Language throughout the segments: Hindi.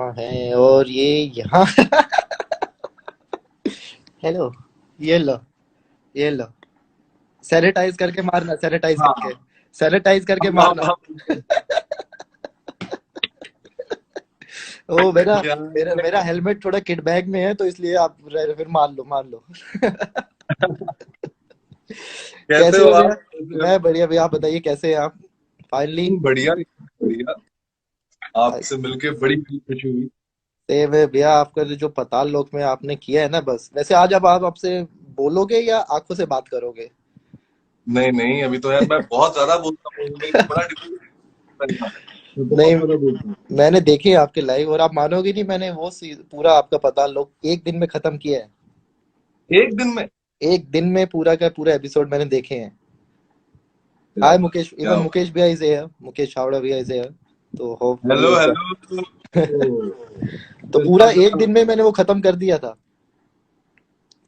यहाँ है और ये यहाँ। हेलो। ये लो, ये लो। सैनिटाइज करके मारना, सैनिटाइज हाँ करके, सैनिटाइज करके हाँ मारना। हाँ, बिल्कुल। ओ मेरा क्या मेरा मेरा हेलमेट थोड़ा किट बैग में है, तो इसलिए आप फिर मार लो, मार लो। कैसे कैसे हो हो भैया? आप? कैसे हो? मैं बढ़िया भैया, आप बताइए कैसे हैं आप? फाइनली। बढ़िया बढ़िया। आपसे मिलके बड़ी खुशी हुई। सेम है भैया, आपका जो पताल लोक में आपने किया है ना, बस वैसे आज अब आप आपसे बोलोगे या आंखों से बात करोगे? नहीं नहीं, अभी तो यार मैं बहुत ज्यादा बोलता हूँ, मेरे को बड़ा डिफिकल्ट लगता है। मैं बहुत नहीं, ज्यादा बोलता हूँ। मैंने देखे आपके लाइव और आप मानोगे नहीं, मैंने वो पूरा आपका पताल लोक एक दिन में खत्म किया है। एक दिन में? एक दिन में पूरा का पूरा एपिसोड मैंने देखे हैं। क्या हाय बात, मुकेश, क्या इवन बात। मुकेश भैया इज हियर, मुकेश छावड़ा भैया इज हियर। तो हेलो होपफुली हेलो। तो पूरा एक दिन में मैंने वो खत्म कर दिया था,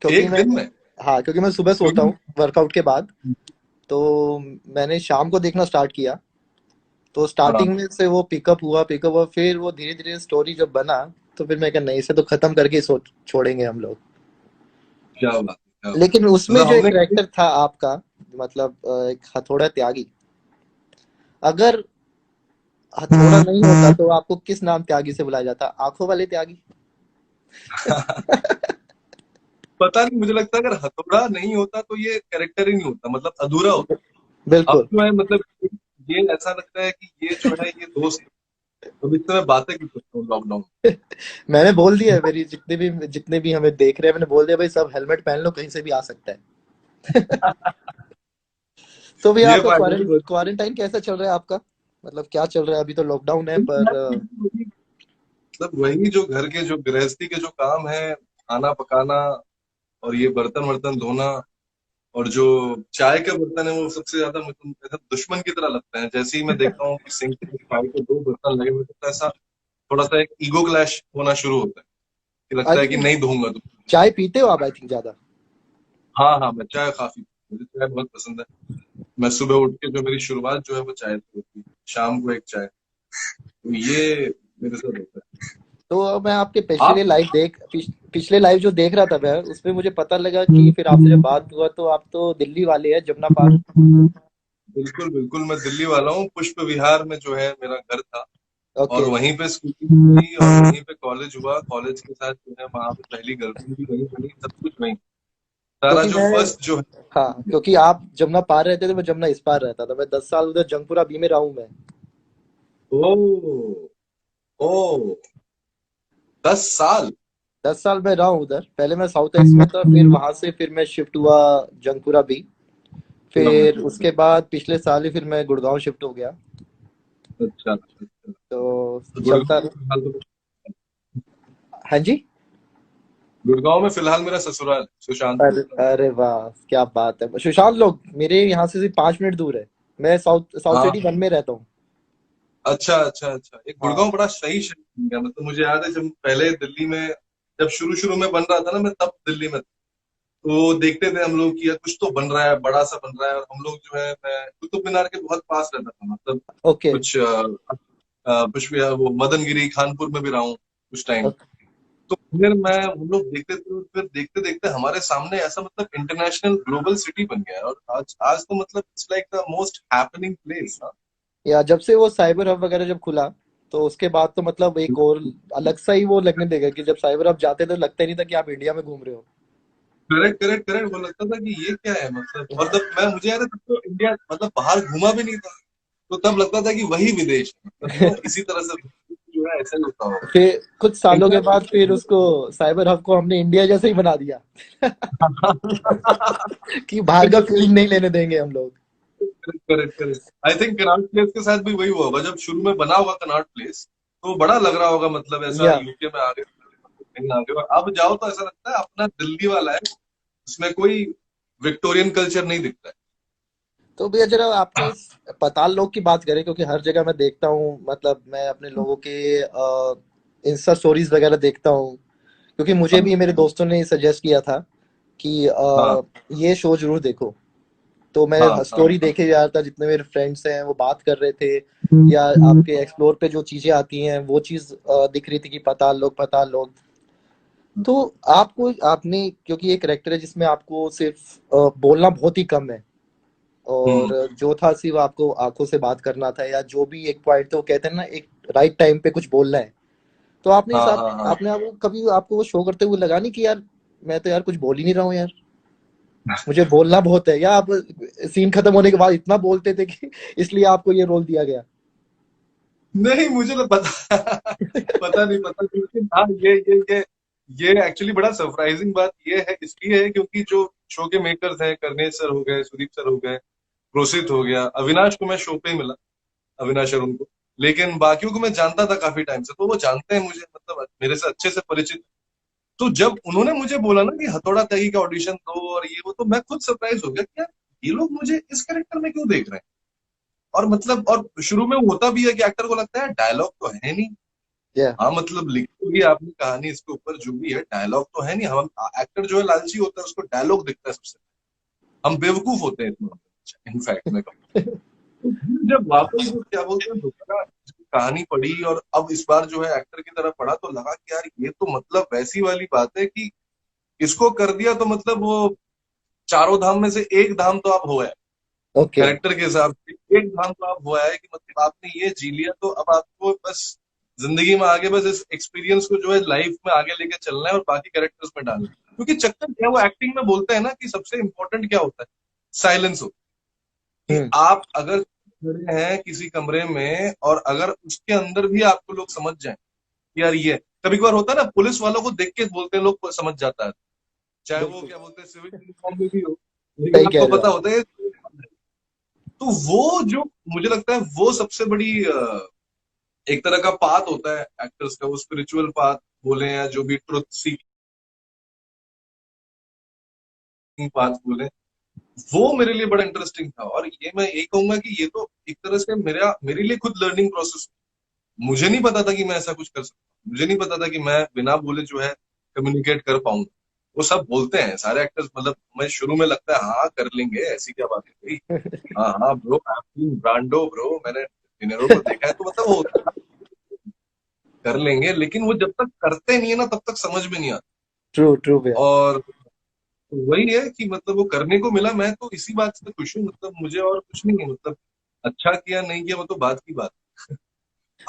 क्योंकि एक मैं, दिन में? हाँ क्योंकि मैं सुबह सोता क्यों? हूँ वर्कआउट के बाद। तो मैंने शाम को देखना स्टार्ट किया। तो हाँ, स्टार्टिंग में से वो पिकअप हुआ, फिर वो धीरे धीरे स्टोरी जब बना, तो फिर मैं कहा नहीं, इसे तो खत्म करके ही सोच छोड़ेंगे हम लोग। क्या बात है, क्या बात लेकिन है। उसमें मतलब जो एक हमने करेक्टर था आपका, मतलब एक हथौड़ा त्यागी, अगर हथौड़ा नहीं होता तो आपको किस नाम त्यागी से बुलाया जाता? आंखों वाले त्यागी? पता नहीं, मुझे लगता है अगर हथौड़ा नहीं होता तो ये कैरेक्टर ही नहीं होता, मतलब अधूरा होता। अब बिल्कुल। जो है मतलब ये ऐसा लगता है कि ये जो है ये दोस्त। अब इससे मैं बातें कर सकता हूँ लॉकडाउन। मैंने बोल दिया है, मेरी जितने भी हमें देख रहे हैं, मैंने बोल दिया भाई सब हेलमेट पहन लो, कहीं से भी आ सकता है। तो भैया ये आपका फायदा तो बस। क्वारंटाइन कैसा चल रहा है आपका? मतलब क्या चल रहा है? अभी तो लॉकडाउन है पर मतलब वही जो घर के जो गृहस्थी के जो काम है, खाना पकाना और ये बर्तन वर्तन धोना, और जो चाय के बर्तन है वो सबसे ज्यादा मतलब ऐसा दुश्मन की तरह लगता है। जैसे ही मैं देखता हूँ कि सिंक में चाय के दो बर्तन लगे हुए तो ऐसा थोड़ा सा एक ईगो क्लैश होना शुरू होता है कि आई लगता है कि थिंक नहीं धोऊंगा तो। चाय पीते हो आप, आई थिंक ज्यादा। हाँ हाँ, मैं चाय काफी, मुझे चाय बहुत पसंद है। मैं सुबह उठ के जो मेरी शुरुआत जो है वो चाय से होती है, शाम को एक चाय। तो ये मेरे साथ होता तो मैं आपके है। आप? पिछले लाइव जो देख रहा था मैं, उसमें मुझे पता लगा कि फिर आपसे जब बात हुआ तो आप तो दिल्ली वाले हैं, जमुना पार। बिल्कुल बिल्कुल, मैं दिल्ली वाला हूँ। पुष्प विहार में जो है मेरा घर था, और ओके। वहीं पे स्कूलिंग हुई और वहीं पे कॉलेज हुआ। कॉलेज के साथ जो है वहां पे पहली गर्लफ्रेंड भी वहीं बनी, सब कुछ वहीं। सारा क्योंकि जो मैं, फर्स्ट जो हाँ है। क्योंकि आप जमुना पार रहते थे, मैं जमुना इस पार रहता था। मैं 10 साल उधर जंगपुरा बी में रहा हूँ मैं। ओ ओ, 10 साल? 10 साल मैं रहा हूँ उधर। पहले मैं साउथ एक्स में था, फिर वहां से फिर मैं शिफ्ट हुआ जंगपुरा बी। क्या बात फिर है। उसके बाद पिछले साल ही फिर मैं गुड़गांव शिफ्ट हो गया। अच्छा अच्छा। तो तो चलता गुड़गांव में फिलहाल तो, हाँ जी। गुड़गांव में फिलहाल मेरा ससुराल है, सुशांत अरे बोलता हूँ। अरे वाह, क्या बात है! सुशांत लोग मेरे यहाँ से सिर्फ 5 मिनट दूर है। मैं साउथ साउथ हाँ, सिटी 1 में रहता हूँ। अच्छा अच्छा अच्छा। एक गुड़गांव हाँ। बड़ा सही शहर बन गया, मतलब मुझे याद है जब पहले दिल्ली में, जब शुरू शुरू में बन रहा था ना, मैं तब दिल्ली में था। तो देखते थे हम लोग कि यार कुछ तो बन रहा है, बड़ा सा बन रहा है। और हम लोग जो है, मैं कुतुब मीनार के बहुत पास रहता था, मतलब ओके। कुछ पुष्प विहार, वो मदनगिरी खानपुर में भी रहा हूँ कुछ टाइम। तो फिर मैं, हम लोग देखते थे और फिर देखते देखते हमारे सामने ऐसा मतलब इंटरनेशनल ग्लोबल सिटी बन गया है। और आज आज तो मतलब it's like the most happening place. या जब से वो साइबर हब वगैरह जब खुला, तो उसके बाद तो मतलब एक और अलग सा ही वो लगने देगा कि जब साइबर हब जाते तो लगता ही नहीं था कि आप इंडिया में घूम रहे हो। करेक्ट करेक्ट करेक्ट, वो लगता था कि ये क्या है मतलब। और तब मैं, मुझे याद है तब तो इंडिया मतलब बाहर घूमा भी नहीं था। तो तब लगता था कि वही विदेश है, मतलब इसी तरह से जो है ऐसा ही होता होगा। फिर कुछ सालों के बाद इनफैक्ट फिर उसको, साइबर हब को हमने इंडिया जैसे ही बना दिया। कि बाहर का फीलिंग नहीं लेने देंगे हम लोग। Correct correct. I think Connaught place के साथ भी वही हुआ होगा, जब शुरू में बना होगा कनॉट प्लेस तो बड़ा लग रहा होगा, मतलब ऐसा या यूके में आ गए, कहीं आ गए। और अब जाओ तो ऐसा लगता है अपना दिल्ली वाला है, उसमें कोई विक्टोरियन कल्चर नहीं दिखता है। तो भैया जरा आपके इस पताल लोग की बात करें, क्योंकि हर जगह मैं देखता हूँ, मतलब मैं अपने लोगों के इंस्टा स्टोरीज वगैरह देखता हूँ। क्योंकि मुझे हाँ भी मेरे दोस्तों ने सजेस्ट किया था कि हाँ। ये शो जरूर देखो। तो मैं हाँ हाँ स्टोरी देखे जा रहा था, जितने मेरे फ्रेंड्स हैं वो बात कर रहे थे, या आपके एक्सप्लोर पे जो चीजें आती हैं वो चीज दिख रही थी कि पताल लोग। तो आपको आपने, क्योंकि एक करेक्टर है जिसमें आपको सिर्फ बोलना बहुत ही कम है, और हम्म, जो था सिर्फ आपको आंखों से बात करना था, या जो भी एक पॉइंट, तो कहते हैं ना एक राइट टाइम पे कुछ बोलना है। तो आपने इस हाँ आप, हाँ हाँ। आपने आपको कभी आपको वो शो करते हुए लगा नहीं कि यार मैं तो यार कुछ बोल ही नहीं रहा हूँ यार, मुझे बोलना बहुत है, या आप सीन खत्म होने के बाद इतना बोलते थे कि इसलिए आपको ये रोल दिया गया? नहीं, मुझे तो पता पता नहीं पता, लेकिन हाँ ये एक्चुअली बड़ा सरप्राइजिंग बात ये है, इसलिए है क्योंकि जो शो के मेकर्स हैं, करनेश सर हो गए, सुदीप सर हो गए, प्रोसित हो गया, अविनाश को मैं शो पे ही मिला, अविनाश अरुण को। लेकिन बाकियों को मैं जानता था काफी टाइम से, तो वो जानते हैं मुझे, मतलब मेरे से अच्छे से परिचित। तो जब उन्होंने मुझे बोला ना कि हथौड़ा त्यागी का ऑडिशन दो और ये वो, तो मैं खुद सरप्राइज हो गया कि यार ये लोग मुझे इस कैरेक्टर में क्यों देख रहे हैं। और मतलब, और शुरू में होता भी है कि एक्टर को लगता है डायलॉग तो है नहीं। या हाँ मतलब लिखी भी आपने कहानी इसके ऊपर जो भी है, डायलॉग तो है नहीं। हम एक्टर जो है लालची होता है, उसको डायलॉग दिखता है सबसे। हम बेवकूफ होते हैं इतना, इनफैक्ट मैं कहूँ। तो फिर जब वापस वो क्या बोलते हैं दोबारा कहानी पढ़ी, और अब इस बार जो है एक्टर की तरफ पढ़ा, तो लगा कि यार ये तो मतलब वैसी वाली बात है कि इसको कर दिया तो मतलब वो चारों धाम में से एक धाम तो आप हुआ है। ओके। कैरेक्टर के हिसाब से एक धाम तो आप हुआ है कि मतलब आपने ये जी लिया, तो अब आपको बस जिंदगी में आगे बस इस एक्सपीरियंस को जो है लाइफ में आगे लेके चलना है और बाकी कैरेक्टर्स में डालना है। क्योंकि चक्कर क्या है, वो एक्टिंग में बोलते हैं ना कि सबसे इंपॉर्टेंट क्या होता है, साइलेंस हो। कि हम्म। आप अगर खड़े हैं किसी कमरे में, और अगर उसके अंदर भी आपको लोग समझ जाएं कि यार ये, कभी कभार होता है ना, पुलिस वालों को देख के बोलते हैं लोग, समझ जाता है, चाहे वो बिल्कुल क्या बोलते हैं सिविल यूनिफॉर्म में भी हो, लेकिन सही कह आपको रहे हो पता आप। होता है। तो वो जो मुझे लगता है वो सबसे बड़ी एक तरह का पाथ होता है एक्टर्स का, वो स्पिरिचुअल पाथ बोले या जो भी ट्रुथ सीकिंग पाथ बोले, वो मेरे लिए बड़ा इंटरेस्टिंग था। और ये मैं यही कहूंगा कि ये तो एक तरह से मेरे लिए खुद लर्निंग प्रोसेस। मुझे नहीं पता था कि मैं ऐसा कुछ कर सकता हूँ, मुझे नहीं पता था कि मैं बिना बोले जो है कम्युनिकेट कर पाऊंगा। वो सब बोलते हैं सारे एक्टर्स, मतलब मैं शुरू में लगता है हाँ कर लेंगे, ऐसी क्या बात है भाई। हाँ हाँ ब्रो, ब्रांडो ब्रो, मैंने डिनेरो को देखा है, तो मतलब वो कर लेंगे, लेकिन वो जब तक करते नहीं है ना तब तक समझ में नहीं आता। ट्रू ट्रू भैया। और वही है कि मतलब वो करने को मिला, मैं तो इसी बात से खुश हूँ, मतलब मुझे और कुछ नहीं है, मतलब अच्छा किया नहीं किया वो तो बात की बात है।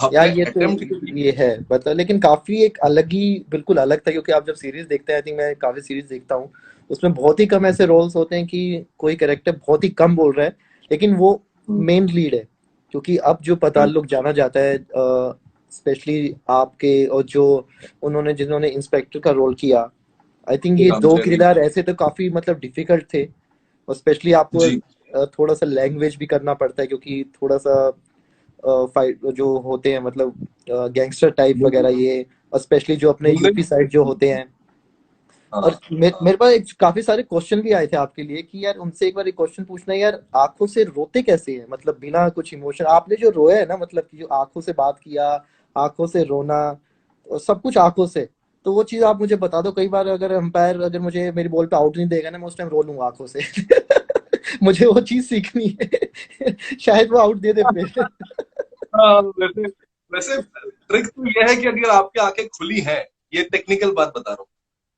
यार आपने ये तो अटेम्प्ट किया। ये है मतलब, लेकिन काफी एक अलग ही, बिल्कुल अलग था, क्योंकि आप जब सीरीज देखते हैं, आई थिंक मैं काफी सीरीज देखता हूँ, उसमें बहुत ही कम ऐसे रोल्स होते हैं कि कोई कैरेक्टर बहुत ही कम बोल रहा है, लेकिन वो मेन लीड है। क्योंकि अब जो पताल लोग जाना जाता है, स्पेशली आपके और जो उन्होंने जिन्होंने इंस्पेक्टर का रोल किया, आई थिंक ये दो रामचरित। किरदार ऐसे तो काफी मतलब डिफिकल्ट थे। और स्पेशली आपको जी। थोड़ा सा लैंग्वेज भी करना पड़ता है, क्योंकि थोड़ा सा फाइट जो होते हैं मतलब गैंगस्टर टाइप बोले वगैरह ये, और स्पेशली जो अपने बोले यूपी साइड जो होते हैं। और हाँ मेरे पास काफी सारे क्वेश्चन भी आए थे आपके लिए कि यार उनसे एक बार एक क्वेश्चन पूछना है यार, आंखों से रोते कैसे हैं, मतलब बिना कुछ इमोशन आपने जो रोया है ना, मतलब कि जो आंखों से बात किया, आंखों से रोना, और सब कुछ आंखों से। तो वो चीज आप मुझे बता दो, कई बार अगर अंपायर अगर मुझे मेरी बॉल पे आउट नहीं देगा ना, मैं उस टाइम रो लूंगा आंखों से। मुझे वो चीज सीखनी है। शायद वो आउट दे दे फिर। हाँ, वैसे वैसे ट्रिक तो ये है कि अगर आपकी आंखें खुली हैं, ये टेक्निकल बात बता रहा हूँ,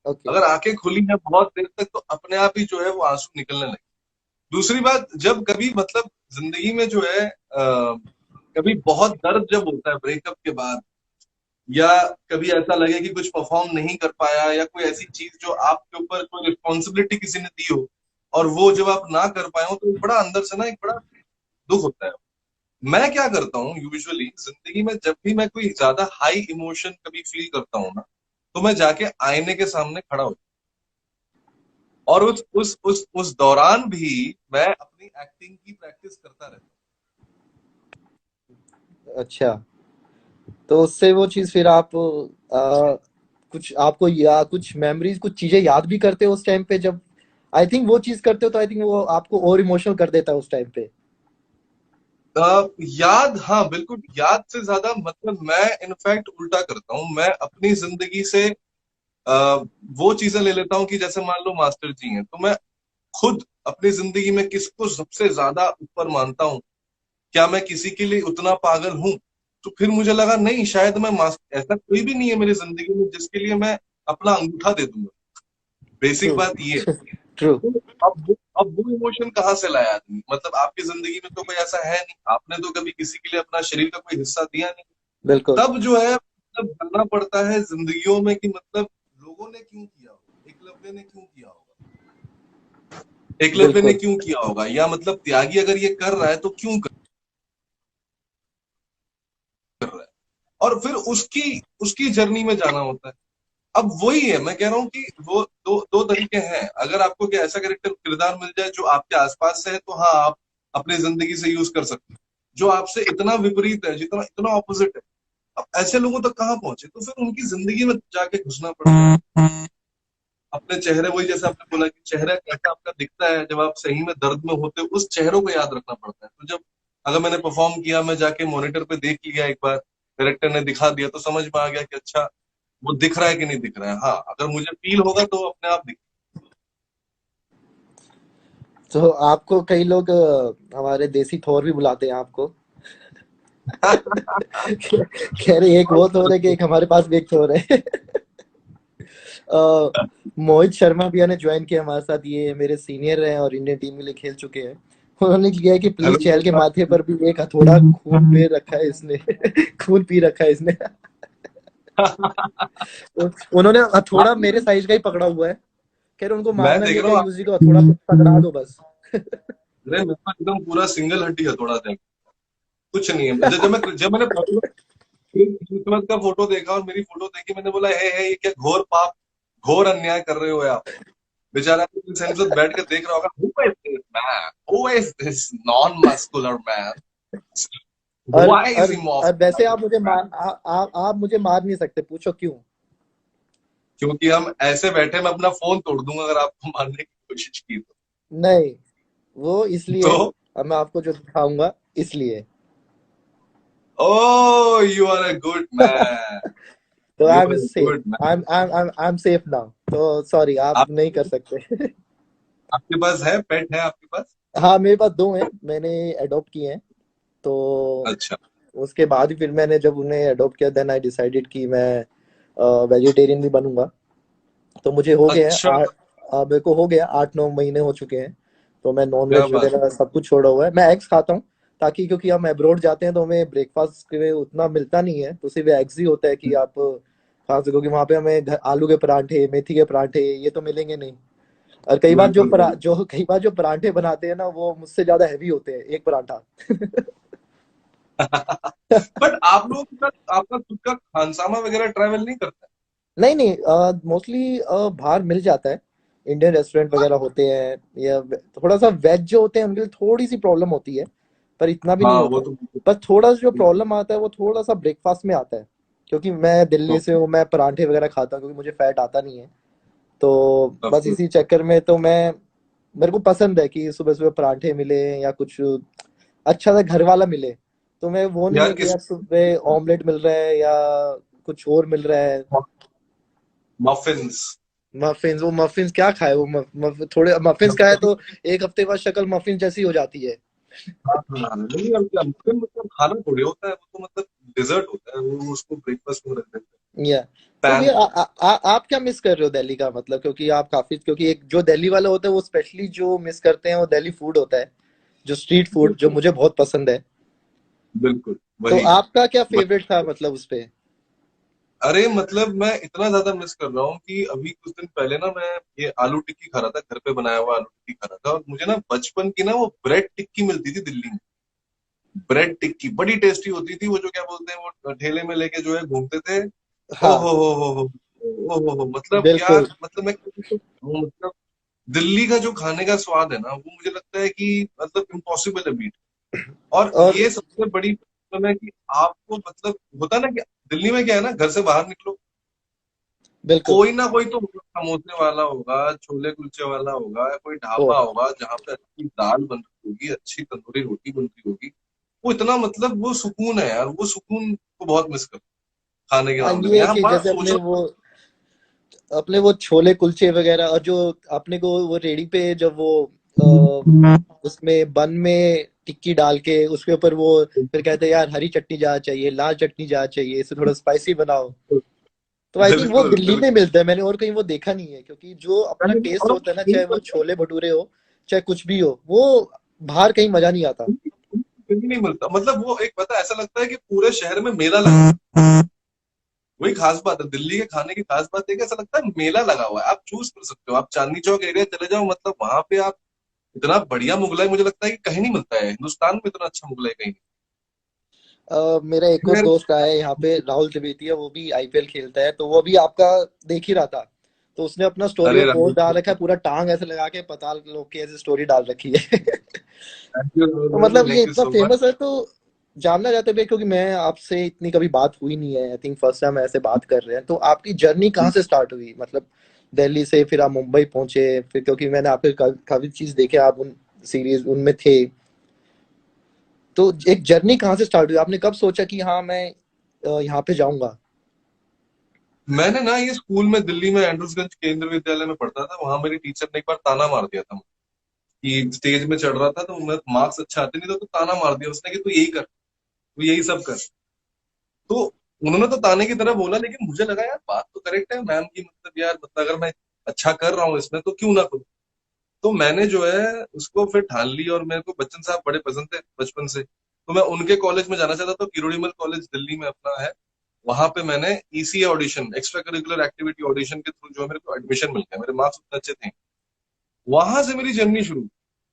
ओके। अगर आंखें खुली हैं बहुत देर तक तो अपने आप ही जो है वो आंसू निकलने लगे। दूसरी बात, जब कभी मतलब जिंदगी में जो है कभी बहुत दर्द जब होता है ब्रेकअप के बाद, या कभी ऐसा लगे कि कुछ परफॉर्म नहीं कर पाया, या कोई ऐसी चीज जो आपके ऊपर कोई रिस्पॉन्सिबिलिटी किसी ने दी हो, और वो जब आप ना कर पाए हो, तो एक बड़ा अंदर से ना एक बड़ा दुख होता है। मैं क्या करता हूँ यूजुअली जिंदगी में, जब भी मैं कोई ज्यादा हाई इमोशन कभी फील करता हूँ ना, तो मैं जाके आईने के सामने खड़ा हो, और उस दौरान भी मैं अपनी एक्टिंग की प्रैक्टिस करता रहता अच्छा। तो उससे वो चीज फिर आप कुछ आपको या कुछ मेमोरीज कुछ चीजें याद भी करते हो उस टाइम पे, जब आई थिंक वो चीज करते हो तो आई थिंक वो आपको और इमोशनल कर देता है उस टाइम पे। याद, हाँ बिल्कुल, याद से ज्यादा मतलब मैं इनफैक्ट उल्टा करता हूँ, मैं अपनी जिंदगी से वो चीजें ले लेता हूँ कि जैसे मान लो मास्टर जी हैं, तो मैं खुद अपनी जिंदगी में किसको सबसे ज्यादा ऊपर मानता हूँ, क्या मैं किसी के लिए उतना पागल हूं? तो फिर मुझे लगा नहीं, शायद मैं ऐसा कोई भी नहीं है मेरी जिंदगी में जिसके लिए मैं अपना अंगूठा दे दूंगा। Basic true. बात ये है। ट्रू। तो अब वो इमोशन कहाँ से लाया आदमी? मतलब आपकी जिंदगी में तो कोई ऐसा है नहीं, आपने तो कभी किसी के लिए अपना शरीर का कोई हिस्सा दिया नहीं। बिल्कुल। तब जो है मतलब जानना पड़ता है जिंदगियों में कि मतलब लोगों ने क्यों किया होगा, एकलव्य ने क्यों किया होगा, एकलव्य ने बिल्कुल। क्यों किया होगा, या मतलब त्यागी अगर ये कर रहा है तो क्यों कर रहा है। और फिर उसकी उसकी जर्नी में जाना होता है। अब वही है, मैं कह रहा हूँ कि वो दो दो तरीके हैं। अगर आपको क्या ऐसा कैरेक्टर किरदार मिल जाए जो आपके आसपास से है, तो हाँ, आप अपनी जिंदगी से यूज कर सकते हैं। जो आपसे इतना विपरीत है, जितना इतना ऑपोजिट है, अब ऐसे लोगों तक कहाँ पहुंचे? तो फिर उनकी जिंदगी में जाके घुसना पड़ता है। अपने चेहरे, वही जैसे आपने बोला कि चेहरा कैसा आपका दिखता है जब आप सही में दर्द में होते हो, उस चेहरों को याद रखना पड़ता है। तो जब अगर मैंने परफॉर्म किया, मैं जाके मॉनिटर पे देख लिया एक बार, डायरेक्टर ने दिखा दिया, तो समझ में आ गया कि अच्छा वो दिख रहा है कि नहीं दिख रहा है। हाँ, अगर मुझे फील होगा तो अपने आप दिख। तो आपको कई लोग हमारे देसी थोर भी बुलाते हैं आपको। कह रहे एक वो थोर है कि एक हमारे पास भी एक थोर है। मोहित शर्मा भैया ने ज्वाइन किया हमारे साथ, ये मेरे सीनियर हैं और इंडियन टीम के लिए खेल चुके हैं। उन्होंने किया है कि प्लीज चहल के हेलो। माथे पर भी एक हथौड़ा खून पे रखा है इसने। खून पी रखा है इसने। तो उन्होंने हाँ, हथौड़ा मेरे साइज का ही पकड़ा हुआ है। कह रहे उनको मैं मारना नहीं देख है, रहा क्या हूँ यूजी को हथौड़ा पे पकड़ा दो बस। अरे मेरे पास एकदम पूरा सिंगल हड्डी है थोड़ा सा, कुछ नहीं है। जब मैंने क्रिसमस का फोटो देखा और मेरी फोटो देखी, मैंने बोला है ये क्या घोर पाप, घोर अन्याय कर रहे हो आप। बेचारा सेंस बैठ के देख रहा होगा, who is this man, who is this non muscular man, और व्हाई इज और ही और वैसे आप मॉफ। मुझे आप मुझे मार नहीं सकते, पूछो क्यों। क्योंकि हम ऐसे बैठे, मैं अपना फोन तोड़ दूंगा अगर आपको मारने की कोशिश की तो। नहीं, वो इसलिए, तो अब मैं आपको जो दिखाऊंगा इसलिए। Oh you are a good man, तो you I are am a safe. Good man. I am safe now, तो सॉरी आप आप नहीं कर सकते। आपके पास है, पेट है आपके पास? हाँ, मेरे पास दो हैं, मैंने अडॉप्ट किए हैं। तो अच्छा उसके बाद ही फिर मैंने जब उन्हें अडॉप्ट किया, देन आई डिसाइडेड कि मैं वेजिटेरियन भी बनूंगा। तो मुझे हो गया है अच्छा, मेरे को हो गया 8-9 महीने हो चुके हैं। तो मैं नॉन क्या वेज बात। वगैरह सब कुछ छोड़ा हुआ है, मैं एग्स खाता हूँ। ताकि क्योंकि हम अब्रॉड जाते हैं तो हमें ब्रेकफास्ट के लिए उतना मिलता नहीं है, तो सिर्फ एग्स ही होता है कि आप खा सको, कि वहाँ पे हमें आलू के परांठे, मेथी के परांठे ये तो मिलेंगे नहीं। और बिल्कुल बिल्कुल। कई बार जो परांठे बनाते हैं ना, वो मुझसे ज्यादा हैवी होते हैं एक परांठा। बट आप लोगों के साथ आपका खुद का खानसामा वगैरह ट्रैवल नहीं करता नहीं नहीं, मोस्टली बाहर मिल जाता है। इंडियन रेस्टोरेंट है? वगैरह होते हैं, या थोड़ा सा वेज जो होते हैं उनके लिए थोड़ी सी प्रॉब्लम होती है, पर इतना भी नहीं हाँ, वो होता। तो पर थोड़ा सा जो बिल्कुल। प्रॉब्लम आता है वो थोड़ा सा ब्रेकफास्ट में आता है। क्योंकि मैं दिल्ली से हूँ, मैं परांठे वगैरह खाता हूँ क्योंकि मुझे फैट आता नहीं है। तो ऑफ बस कोर्स। इसी चक्कर में तो मेरे को पसंद है कि सुबह सुबह परांठे मिले या कुछ अच्छा सा घर वाला मिले। तो मैं वो नहीं यार है कि किसी यार सुबह ऑमलेट मिल रहा है या कुछ और मिल रहा है। मफिन्स। मफिन्स, वो मफिन्स क्या खाए, वो थोड़े मफिन्स खाए तो एक हफ्ते बाद शक्ल मफिन जैसी हो जाती है। हाँ हाँ, नहीं अब क्या मुफिन मतलब खाना थोड़ी होता है, वो तो मतलब डिजर्ट होता है, वो उसको ब्रेकफास्ट में रख देते हैं। या तो पैन। भैया आप क्या मिस कर रहे हो दिल्ली का, मतलब क्योंकि आप काफी, क्योंकि एक जो दिल्ली वाले होते हैं वो स्पेशली जो मिस करते हैं वो दिल्ली फूड होता है, जो स्ट्रीट फूड जो बिल्कुल मुझे बहुत पसंद है। बिल्कुल तो वही आपका क्या वही। फेवरेट था मतलब उस पे। अरे मतलब मैं इतना ज्यादा मिस कर रहा हूँ कि अभी कुछ दिन पहले ना मैं ये आलू टिक्की खा रहा था, घर पे बनाया हुआ आलू टिक्की खा रहा था, और मुझे ना बचपन की ना वो ब्रेड टिक्की मिलती थी दिल्ली में। ब्रेड टिक्की बड़ी टेस्टी होती थी, वो जो क्या बोलते हैं वो ठेले में लेके जो है घूमते थे। ओ हाँ, हो मतलब क्या, बिल्कुल। मतलब मैं किसी को कहूं, मतलब दिल्ली का जो खाने का स्वाद है ना, वो मुझे लगता है कि मतलब इम्पॉसिबल है बीट। और और ये सबसे बड़ी प्रॉब्लम है कि आपको मतलब होता है ना कि दिल्ली में क्या है ना, घर से बाहर निकलो, बिल्कुल। कोई ना कोई तो समोसे वाला होगा, छोले कुलचे वाला होगा, या कोई ओ, ढाबा होगा जहाँ पे अच्छी दाल बन रही होगी, अच्छी तंदूरी रोटी बन रही होगी। वो इतना मतलब वो सुकून है यार, वो सुकून को बहुत मिस कर खाने के हाँ, मामले में। ये है यहाँ कि बड़ा जैसे सोचो। अपने वो छोले कुलचे वगैरह, और जो अपने को वो रेडी पे जब वो उसमें बन में टिक्की डाल के उसके ऊपर वो फिर कहते हैं यार हरी चटनी ज्यादा चाहिए, लाल चटनी ज्यादा चाहिए, इसे थोड़ा स्पाइसी बनाओ। तो आई थिंक वो बिल्कुल दिल्ली में बिल्कुल। मिलता है, मैंने और कहीं वो देखा नहीं है, क्योंकि जो अपना टेस्ट और होता है ना, चाहे वो छोले भटूरे हो चाहे कुछ भी हो, वो बाहर कहीं मजा नहीं आता। कहीं नहीं मिलता, मतलब वो एक पता ऐसा लगता है कि पूरे शहर में मेला लगा। वही खास बात है दिल्ली के खाने की, खास बात है कि ऐसा लगता है मेला लगा हुआ है। आप चूज कर सकते हो, आप चांदनी चौक एरिया चले जाओ, मतलब वहां पे आप इतना बढ़िया मुगलाई मुझे लगता है कि कहीं नहीं मिलता है, हिंदुस्तान में इतना अच्छा मुगलाई कहीं मेरा एक और नहीं। दोस्त आया है यहाँ पे, राहुल त्रिवेदी है, वो भी आईपीएल खेलता है, तो वो भी आपका देख ही रहा था। तो उसने अपना स्टोरी अरे में राहुल, पोस्ट डाल रखा है, पूरा टांग ऐसे लगा के पताल लोग की ऐसी स्टोरी डाल रखी है। थैंक यू तो राहुल, मतलब ये थैंक यू इतना सो मच। फेमस है, तो जानना चाहते हैं क्योंकि मैं आपसे इतनी कभी बात हुई नहीं है, आई थिंक फर्स्ट टाइम ऐसे बात कर रहे हैं, तो आपकी जर्नी कहाँ से स्टार्ट हुई, मतलब दिल्ली से फिर आप मुंबई पहुंचे, फिर क्योंकि मैंने आपके काफी चीज देखे, आप उन सीरीज उनमें थे, तो एक जर्नी कहाँ से स्टार्ट हुई, आपने कब सोचा कि हाँ मैं यहाँ पे जाऊंगा। मैंने ना ये स्कूल में दिल्ली में एंड्रूसगंज केंद्रीय विद्यालय में पढ़ता था, वहां मेरी टीचर ने एक बार ताना मार दिया था कि स्टेज में चढ़ रहा था तो मैं मार्क्स अच्छा आते नहीं तो ताना मार दिया उसने कि तू यही कर, तू यही सब कर। तो उन्होंने तो ताने की तरह बोला, लेकिन मुझे लगा यार बात तो करेक्ट है मैम की, मतलब यार मतलब अगर मैं अच्छा कर रहा हूँ इसमें तो क्यों ना करूँ। तो मैंने जो है उसको फिर ठान ली, और मेरे को बच्चन साहब बड़े पसंद थे बचपन से, तो मैं उनके कॉलेज में जाना चाहता था, किरोड़ीमल कॉलेज दिल्ली में अपना है। वहां पे मैंने ECA audition, extra curricular activity audition के थ्रू जो है मेरे को एडमिशन मिल गया, मेरे मार्क्स उतने अच्छे थे। वहां से मेरी जर्नी शुरू।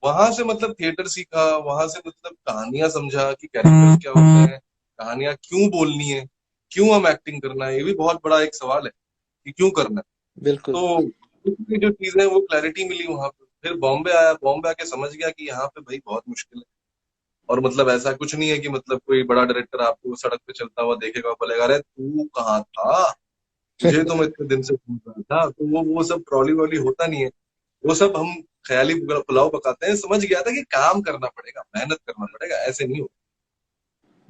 वहां से मतलब थिएटर सीखा, वहां से मतलब कहानियां समझा कि कैरेक्टर क्या होते हैं, कहानियां क्यों बोलनी है, क्यों हम एक्टिंग करना है, ये भी बहुत बड़ा एक सवाल है कि क्यों करना है। बिल्कुल। तो उसकी जो चीजें वो क्लैरिटी मिली वहां पे। फिर बॉम्बे आया, बॉम्बे आके समझ गया कि यहाँ पे भाई बहुत मुश्किल है। और मतलब ऐसा कुछ नहीं है कि मतलब कोई बड़ा डायरेक्टर आपको सड़क पे चलता हुआ देखेगा और बोलेगा अरे तू कहाँ था, तुझे तो मैं इतने दिन से ढूंढ रहा था। तो वो सब ट्रॉली वॉली होता नहीं है। वो सब हम ख्याली पुलाव पकाते हैं। समझ गया था कि काम करना पड़ेगा, मेहनत करना पड़ेगा, ऐसे नहीं हो।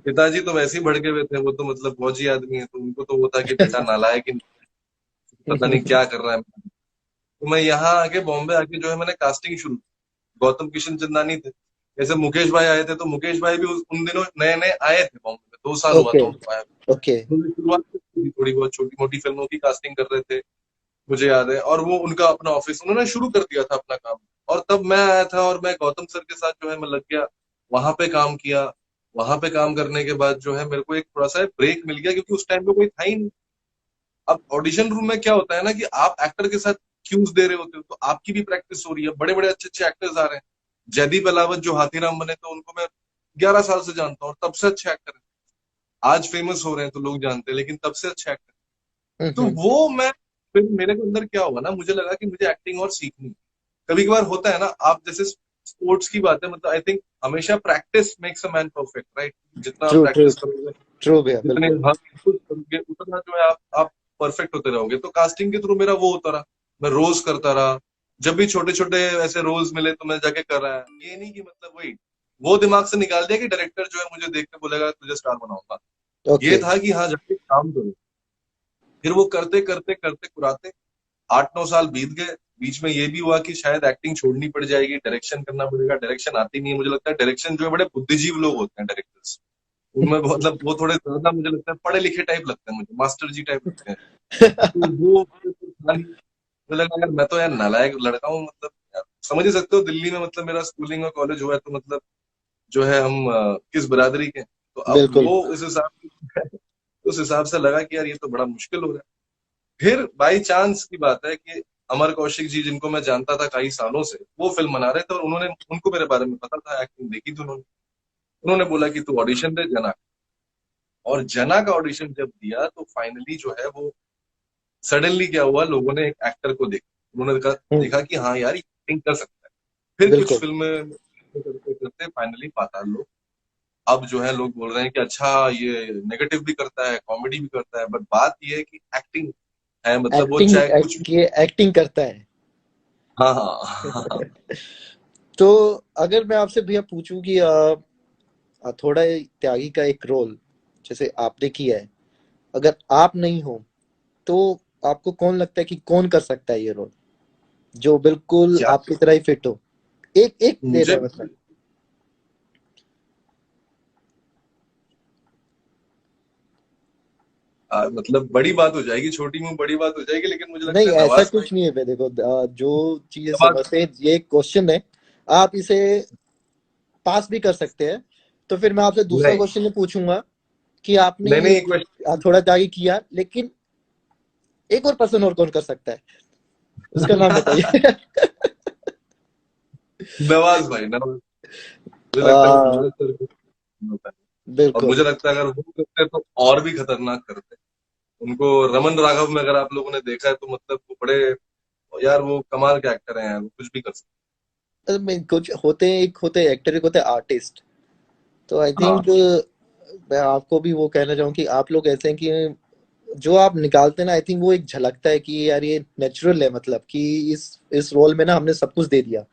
पिताजी तो वैसे ही भड़के हुए थे, वो तो मतलब फौजी आदमी है, तो उनको तो वो था कि बेटा नालायक ही पता नहीं क्या कर रहा है। तो मैं यहाँ आके बॉम्बे आके जो है मैंने कास्टिंग शुरू की। गौतम किशन चंदानी थे, जैसे मुकेश भाई आए थे, तो मुकेश भाई भी उन दिनों नए नए आए थे बॉम्बे में, 2 साल हुआ ओके। था उनको आया। ओके। उन्होंने शुरुआत की थी, थोड़ी बहुत छोटी मोटी फिल्मों की कास्टिंग कर रहे थे, मुझे याद है। और वो उनका अपना ऑफिस उन्होंने शुरू कर दिया था अपना काम। और तब मैं आया था और मैं गौतम सर के साथ जो है मैं लग गया, वहां पे काम किया। वहां पे काम करने के बाद जो है मेरे को एक थोड़ा सा ब्रेक मिल गया, क्योंकि उस टाइम पे कोई था ही नहीं। अब ऑडिशन रूम में क्या होता है ना कि आप एक्टर के साथ क्यूज दे रहे होते हो, तो आपकी भी प्रैक्टिस हो रही है, बड़े बड़े अच्छे अच्छे एक्टर्स आ रहे हैं। जयदीप अलावत जो हाथीराम बने, तो उनको मैं 11 साल से जानता हूँ, और तब से अच्छे एक्टर हैं। आज फेमस हो रहे हैं तो लोग जानते हैं, लेकिन तब से अच्छे एक्टर। तो हम्म। वो मैं फिर मेरे को अंदर क्या हुआ ना, मुझे लगा कि मुझे एक्टिंग और सीखनी है। कभी कभार होता है ना, आप जैसे स्पोर्ट्स की बात है, मतलब आई थिंक हमेशा practice makes a man perfect, right. जितना आप ट्रू ट्रू। प्रैक्टिस करोगे, ट्रू भैया, जितने बिल्कुल। हम खुद करोगे, उतना जो है आप परफेक्ट होते रहोगे। तो कास्टिंग के थ्रू मेरा वो होता रहा, मैं रोज करता रहा। जब भी छोटे छोटे ऐसे रोल्स मिले तो मैं जाके कर रहा है। ये नहीं कि मतलब वही वो दिमाग से निकाल दिया कि डायरेक्टर जो है मुझे देख के बोलेगा तुझे स्टार बनाऊंगा। ये ओके। था कि हाँ जाके काम करो। फिर वो करते करते करते कुराते 8-9 साल बीत गए। बीच में ये भी हुआ कि शायद एक्टिंग छोड़नी पड़ जाएगी, डायरेक्शन करना पड़ेगा। डायरेक्शन आती नहीं है, मुझे लगता है डायरेक्शन जो है बड़े बुद्धिजीव लोग होते हैं डायरेक्टर्स। उनमें मतलब वो थोड़े ज्यादा मुझे लगता है पढ़े लिखे टाइप लगते हैं, मुझे मास्टर जी टाइप लगते हैं। तो वो था नहीं। मुझे लगा यार मैं तो यार नालायक लड़का हूँ, मतलब यार, समझ ही सकते हो दिल्ली में मतलब मेरा स्कूलिंग और कॉलेज हुआ है, तो मतलब जो है हम किस बिरादरी के हैं। तो अब बिल्कुल। वो उस हिसाब से लगा कि यार ये तो बड़ा मुश्किल हो रहा है। फिर बाई चांस की बात है कि अमर कौशिक जी, जिनको मैं जानता था कई सालों से, वो फिल्म बना रहे थे, और उन्होंने उनको मेरे बारे में पता था, एक्टिंग देखी थी उन्होंने। उन्होंने बोला कि तू ऑडिशन दे जना। और जना का ऑडिशन जब दिया तो फाइनली जो है वो सडनली क्या हुआ, लोगों ने एक एक्टर को देखा, उन्होंने हम्म। देखा कि हाँ यार ये एक्टिंग कर सकता है। फिर कुछ बिल्कुल। फिल्में करते करते फाइनली पाताल लोक। अब जो है लोग बोल रहे हैं कि अच्छा ये नेगेटिव भी करता है, कॉमेडी भी करता है, बट बात ये है कि एक्टिंग है, मतलब वो एक्टिंग चाहे कुछ भी। एक्टिंग करता है। हाँ हाँ। तो अगर मैं आपसे भैया पूछूं कि थोड़ा त्यागी का एक रोल जैसे आपने किया है, अगर आप नहीं हो तो आपको कौन लगता है कि कौन कर सकता है ये रोल, जो बिल्कुल यार आपकी तरह ही फिट हो। एक एक दे रहे मुझे हैं मतलब। मतलब बड़ी बात हो जाएगी, छोटी मुंह बड़ी बात हो जाएगी, लेकिन मुझे नहीं, लगता है ऐसा नवाज भाई। कुछ नहीं है बे, देखो जो चीजें नवाज समझते हैं, ये क्वेश्चन है, आप इसे पास भी कर सकते हैं। तो फिर मैं आपसे दूसरा नहीं क्वेश्चन पूछूंगा कि आपने नहीं ये नहीं, एक क्वेश्चन। थोड़ा दागी किया, लेकिन एक और पर्सन और कौन कर सकता है, उसका नाम बताइए। नवाज भाई, नवाज। मुझे लगता है वो आ, नवाज सर को होता है। और बिल्कुल। मुझे लगता है अगर वो करते तो और भी खतरनाक करते। उनको रमन राघव में अगर आप लोगों ने देखा है तो मतलब वो बड़े, यार वो कमाल के एक्टर हैं यार, वो कुछ भी कर सकते कुछ होते हैं, एक होते हैं एक्टर, एक होते हैं आर्टिस्ट। तो आई हैं। हाँ थिंक मैं आपको भी वो कहना चाहूँ कि आप लोग ऐसे हैं कि जो आप निकालते हैं ना, आई थिंक वो एक झलकता है कि यार ये नेचुरल है, मतलब कि इस रोल में ना हमने सब कुछ दे दिया।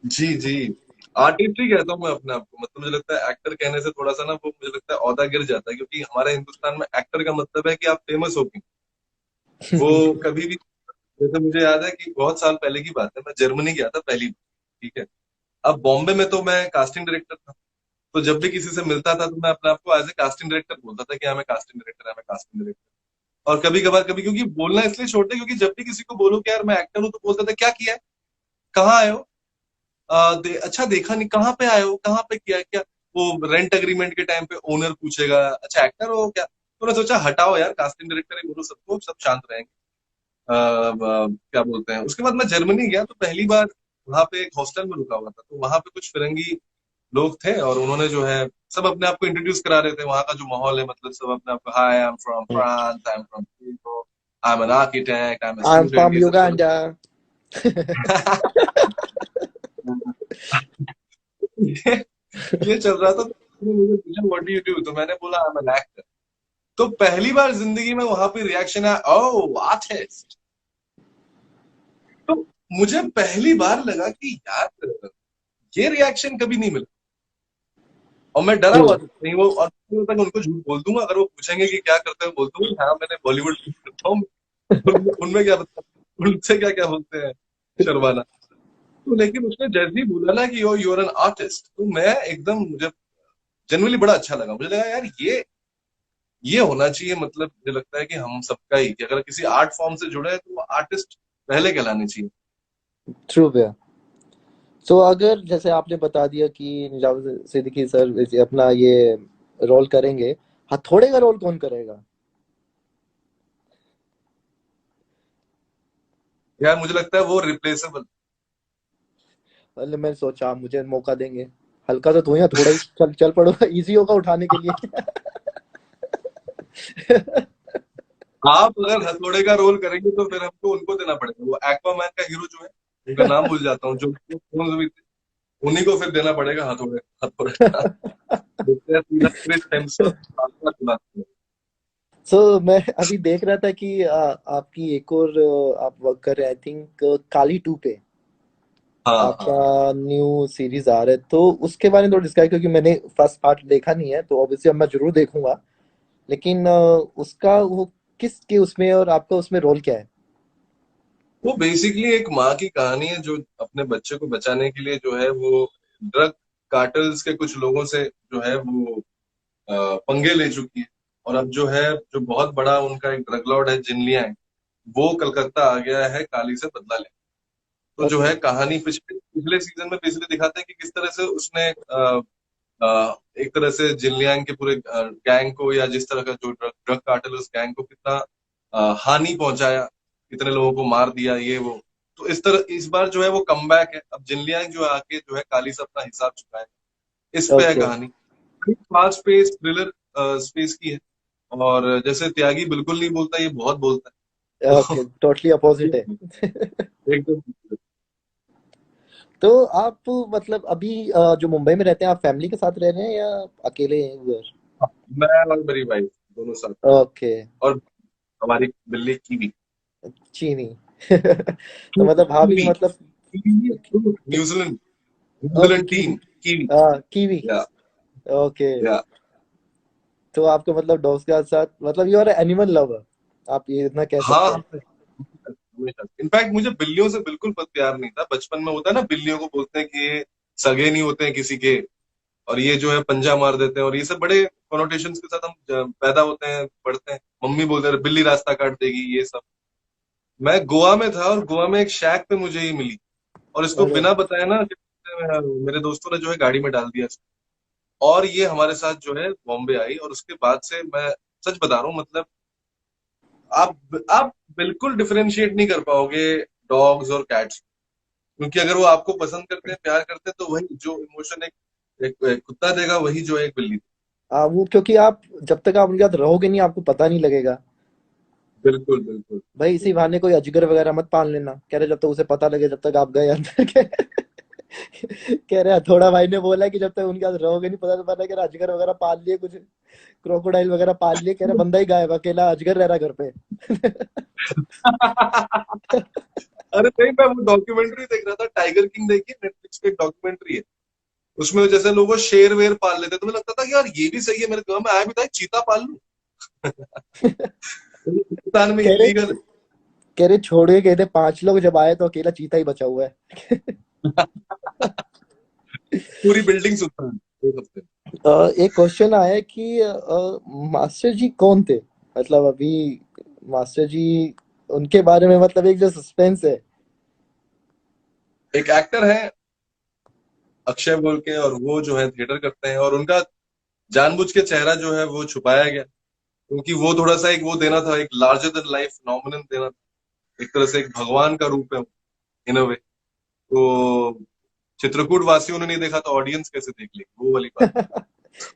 जी जी। आर्टिस्ट ही कहता हूँ मैं अपने आप को, मतलब मुझे लगता है एक्टर कहने से थोड़ा सा ना वो मुझे लगता है औहदा गिर जाता है, क्योंकि हमारे हिंदुस्तान में एक्टर का मतलब है कि आप फेमस हो गए। वो कभी भी, जैसे मुझे याद है कि बहुत साल पहले की बात है, मैं जर्मनी गया था पहली बार। ठीक है। अब बॉम्बे में तो मैं कास्टिंग डायरेक्टर था, तो जब भी किसी से मिलता था तो मैं अपने आप को एज ए कास्टिंग डायरेक्टर बोलता था कि हाँ मैं कास्टिंग डायरेक्टर, है मैं कास्टिंग डायरेक्टर। और कभी कभार कभी, क्योंकि बोलना इसलिए छोड़ते क्योंकि जब भी किसी को बोलो कि यार मैं एक्टर हूँ, तो बोलता था क्या किया है, कहाँ आए हो, अच्छा देखा नहीं, कहाँ पे आए हो, कहाँ पे किया है क्या। वो रेंट एग्रीमेंट के टाइम पे ओनर पूछेगा अच्छा एक्टर हो क्या, तो मैंने सोचा हटाओ यार, कास्टिंग डायरेक्टर ही बोलो सबको, सब शांत रहेंगे। क्या बोलते हैं, उसके बाद मैं जर्मनी गया तो पहली बार वहां पे एक हॉस्टल में रुका हुआ था, तो वहां पे कुछ फिरंगी लोग थे और उन्होंने जो है सब अपने आप को इंट्रोड्यूस करा रहे थे। वहां का जो माहौल है, मतलब सब अपने आप को, hi I am from France, I am from, I am an architect, I am a I am student, from ये सब चलो। युगांडा। ये ये चल रहा था, तो मुझे पूछा व्हाट डू यू डू, तो मैंने बोला आई एम एन एक्टर। तो पहली बार जिंदगी में वहां पे रिएक्शन आया, ओह आर्टिस्ट। तो मुझे पहली बार लगा कि यार ये रिएक्शन कभी नहीं मिला। और मैं डरा ट्रू। हुआ था कहीं वो, और तक उनको झूठ बोल दूंगा, अगर वो पूछेंगे कि क्या करते हो, बोल दूंगा हाँ मैंने बॉलीवुड करता हूँ। उनमें क्या बता, उनसे क्या क्या बोलते हैं, शर्माना। तो लेकिन उसने जैसे ही बोला ना कि यो यूर एन आर्टिस्ट, तो मैं एकदम, मुझे जनरली बड़ा अच्छा लगा, मुझे लगा यार ये होना चाहिए, मतलब मुझे लगता है कि हम सबका ही, कि अगर किसी आर्ट फॉर्म से जुड़े हैं तो वो आर्टिस्ट पहले कहलाने चाहिए। ट्रू भैया। सो अगर जैसे आपने बता दिया कि निजाम सिद्दीकी सर अपना ये रोल करेंगे, हथौड़े का रोल कौन करेगा? यार मुझे लगता है वो रिप्लेसेबल। मतलब मैं सोचा आप मुझे मौका देंगे, हल्का सा धोया, थोड़ा ही चल चल पड़ोगा, इजी होगा उठाने के लिए। आप अगर हथौड़े का रोल करेंगे तो फिर हमको उनको देना पड़ेगा, वो एक्वामैन का हीरो जो है, उनका नाम भूल जाता हूँ, जो clones भी थे, उन्हीं को फिर देना पड़ेगा हथौड़े हथौड़े का। देखते हैं सीधा क्रिस हेम्सवर्थ आपका चुनाव। सो मैं अभी देख रहा था कि आपकी एक और आप वर्क कर रहे हैं, आई थिंक काली टू पे हाँ आपका हाँ। न्यू सीरीज आ रहा है, तो उसके बारे में थोड़ा डिस्क्राइब, क्योंकि मैंने फर्स्ट पार्ट देखा नहीं है, तो ऑब्वियसली अब मैं जरूर देखूंगा। लेकिन उसका वो किस के उसमें, और आपका उसमें रोल क्या है? वो बेसिकली एक माँ की कहानी है जो अपने बच्चे को बचाने के लिए जो है वो ड्रग कार्टल्स के कुछ लोगों से जो है वो पंगे ले चुकी है। और अब जो है, जो बहुत बड़ा उनका एक ड्रग लॉर्ड है जिनलियांग, वो कलकत्ता आ गया है काली से बदला लेने। तो जो ओके। है कहानी पिछले पिछले सीजन में बेसिकली दिखाते हैं कि किस तरह से उसने एक तरह से जिनलियांग के पूरे गैंग को, या जिस तरह का जो ड्रग ड्रग कार्टेल उस गैंग को कितना हानि पहुंचाया, कितने लोगों को मार दिया, ये वो। तो इस तरह इस बार जो है वो कमबैक है, अब जिनलियांग जो है आके जो है काली से अपना हिसाब चुकाए, इस पे है ओके। कहानी। फास्ट पेस थ्रिलर स्पेस की है। और जैसे त्यागी बिल्कुल नहीं बोलता, ये बहुत बोलता है। ओके, टोटली अपोजिट है। तो एकदम। तो आप मतलब अभी जो मुंबई में रहते हैं, आप फैमिली के साथ रह रहे हैं या अकेले हैं उधर? मैं और मेरी वाइफ दोनों साथ, ओके। और हमारी बिल्ली कीवी। चीनी। तो मतलब भाभी कीवी, मतलब New Zealand, okay New Zealand kiwi. Team kiwi. Kiwi. या ओके। या तो आपको मतलब डॉग्स के साथ मतलब यू आर एनिमल लवर, आप ये इतना कह सकते हाँ, हैं। हमेशा। इनफैक्ट मुझे बिल्लियों से बिल्कुल प्यार नहीं था। बचपन में होता है ना, बिल्लियों को बोलते हैं कि ये सगे नहीं होते हैं किसी के, और ये जो है पंजा मार देते हैं, और ये सब बड़े कॉनोटेशंस के साथ हम पैदा होते हैं, पढ़ते हैं। मम्मी बोलते हैं बिल्ली रास्ता काट देगी, ये सब। मैं गोवा में था, और गोवा में एक शैक पे मुझे ये मिली, और इसको अरे बिना बताए ना मेरे दोस्तों ने जो है गाड़ी में डाल दिया इसको। और ये हमारे साथ जो है बॉम्बे आई, और उसके बाद से मैं सच बता रहा हूँ, मतलब आप बिल्कुल डिफरेंशिएट नहीं कर पाओगे डॉग्स और कैट्स। क्योंकि अगर वो आपको पसंद करते हैं, प्यार करते हैं, तो वही जो इमोशन एक कुत्ता देगा, वही जो है एक बिल्ली देगी। वो क्योंकि आप जब तक आप उनके साथ रहोगे नहीं आपको पता नहीं लगेगा। बिल्कुल बिल्कुल भाई इसी बहाने कोई अजगर वगैरह मत पाल लेना, कह रहे जब तक उसे पता लगे, जब तक आप गए अंदर के कह रहे थोड़ा भाई ने बोला कि जब तक उनके साथ रहोगे नहीं पता, तो पता, कह रहा अजगर वगैरह पाल लिए, कुछ क्रोकोडाइल वगैरह पाल लिए, कह रहा बंदा ही गायब, अकेला अजगर रह रहा घर पे। अरे नहीं, मैं वो डॉक्यूमेंट्री देख रहा था, टाइगर किंग देखी नेटफ्लिक्स पे, एक डॉक्यूमेंट्री है। उसमें जैसे लोग शेर वेर पाल लेते, तो मुझे लगता था कि यार ये भी सही है, मेरे गांव में आया भी था, एक चीता पाल लूं। पाकिस्तान में कह रहे इलीगल छोड़े गए थे 5 लोग, जब आए तो अकेला चीता ही बचा हुआ है। है। पूरी बिल्डिंग सुनता है 1 हफ्ते। एक क्वेश्चन आया है कि मास्टर जी कौन थे, मतलब अभी मास्टर जी उनके बारे में, मतलब एक जो सस्पेंस है। एक एक्टर है अक्षय बोल के, और वो जो है थिएटर करते हैं, और उनका जानबूझ के चेहरा जो है वो छुपाया गया, क्योंकि वो थोड़ा सा एक वो देना था, एक लार्जर देन लाइफ फिनोमिनन देना था। एक तरह से एक भगवान का रूप है इन अ वे। तो चित्रकूट वासियों ने नहीं देखा, तो ऑडियंस कैसे देख लेगी, वो वाली बात।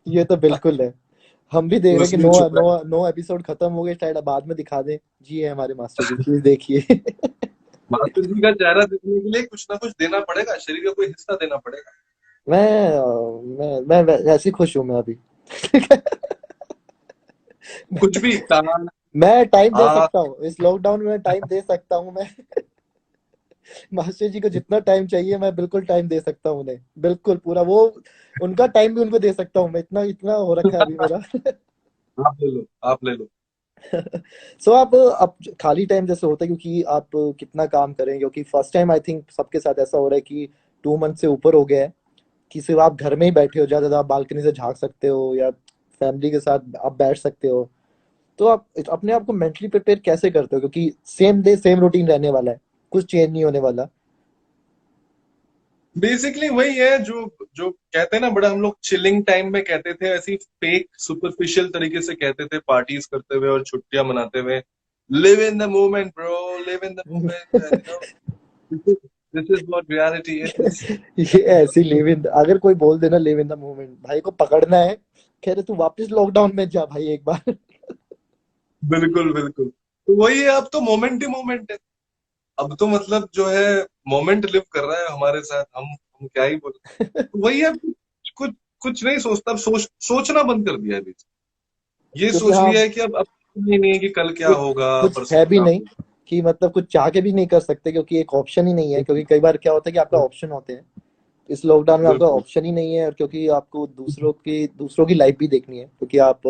ये तो बिल्कुल है। हम भी देख तो रहे हैं कि उसमें नो छुपा नो नो एपिसोड खत्म हो गए, शायद अब बाद में दिखा दें, जी है हमारे मास्टर जी, प्लीज देखिए। मास्टर जी का चेहरा देखने के लिए कुछ ना कुछ देना पड़ेगा, शरीर का कोई हिस्सा देना पड़ेगा। मैं ऐसे ही खुश हूँ मैं अभी। कुछ भी कान, मैं टाइम दे आंख। सकता हूँ इस लॉकडाउन में, टाइम दे सकता हूँ मैं। मास्टर जी को जितना टाइम चाहिए मैं बिल्कुल टाइम दे सकता हूँ उन्हें, बिल्कुल पूरा वो, उनका टाइम भी उनको दे सकता हूँ मैं, इतना इतना हो रखा है अभी मेरा। आप ले लो, आप ले लो। सो आप अब खाली टाइम जैसे होता है, क्योंकि आप कितना काम करें, क्योंकि फर्स्ट टाइम आई थिंक सबके साथ ऐसा हो रहा है कि 2 मंथ से ऊपर हो गया है कि सिर्फ आप घर में ही बैठे हो, ज्यादा ज्यादा आप बालकनी से झांक सकते हो या फैमिली के साथ आप बैठ सकते हो। तो आप अपने आप को मेंटली प्रिपेयर कैसे करते हो, क्योंकि सेम डे सेम रूटीन रहने वाला है, कुछ चेंज नहीं होने वाला। बेसिकली वही है जो जो कहते हैं ना, बड़ा हम लोग चिलिंग टाइम में कहते थे, ऐसी फेक सुपरफिशियल तरीके से कहते थे, पार्टीज करते हुए और छुट्टियां मनाते हुए। Live in the moment bro, live in the moment, this is what reality is. ये ऐसी लिव इन, अगर कोई बोल देना लिव इन द मोमेंट, भाई को पकड़ना है, कह रहे तू वापस लॉकडाउन में जा भाई एक बार। बिल्कुल बिल्कुल। तो वही है, अब तो मोमेंट ही मोमेंट है। अब तो मतलब जो है मोमेंट लिव कर रहा है हमारे साथ, हम क्या ही बोले। तो वही है, कुछ कुछ नहीं सोचता, अब सोचना बंद कर दिया है अभी। ये क्योंकि सोच हाँ, लिया है कि अब नहीं है कि कल क्या कुछ होगा, कुछ परसों है भी क्या नहीं, होगा। कि मतलब कुछ चाह के भी नहीं कर सकते, क्योंकि एक ऑप्शन ही नहीं है, क्योंकि कई बार क्या होता है कि आपका ऑप्शन होते हैं, इस लॉकडाउन में आपका बिल्कुल ऑप्शन ही नहीं है, और क्योंकि आपको दूसरों की लाइफ भी देखनी है, क्योंकि आप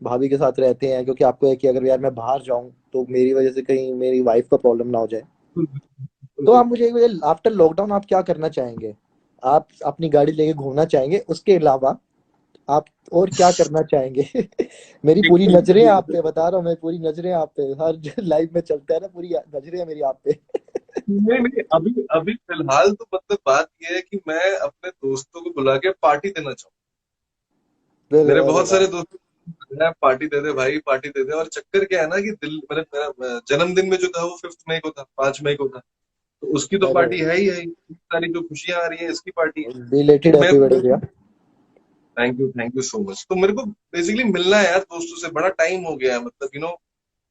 भाभी के साथ रहते हैं, क्योंकि आपको है कि अगर यार मैं बाहर जाऊं तो मेरी वजह से कहीं मेरी वाइफ का प्रॉब्लम ना हो जाए। तो बिल्कुल। आप मुझे आफ्टर लॉकडाउन आप क्या करना चाहेंगे, आप अपनी गाड़ी लेके घूमना चाहेंगे, उसके अलावा आप और क्या करना चाहेंगे? मेरी पूरी नजरें आप पे, बता रहा हूँ मैं, पूरी नजरें आप पे, हर लाइफ में चलता है ना, पूरी नजरें मेरी आप पे। नहीं नहीं, अभी अभी फिलहाल तो मतलब बात ये है कि मैं अपने दोस्तों को बुला के पार्टी देना चाहूँ। मेरे अरे बहुत वाह। सारे दोस्त हैं, पार्टी दे दे भाई, पार्टी दे दे। और चक्कर क्या है ना कि दिल मेरा जन्मदिन में जो था वो 5 मई को था, 5 मई को था। तो उसकी तो अरे पार्टी है ही है, इतनी सारी जो खुशियां आ रही है इसकी पार्टी है। बिलेटेड तो मैं हैप्पी तो बर्थडे भैया। Thank you so much. तो मेरे को बेसिकली मिलना है यार दोस्तों से, बड़ा टाइम हो गया है, मतलब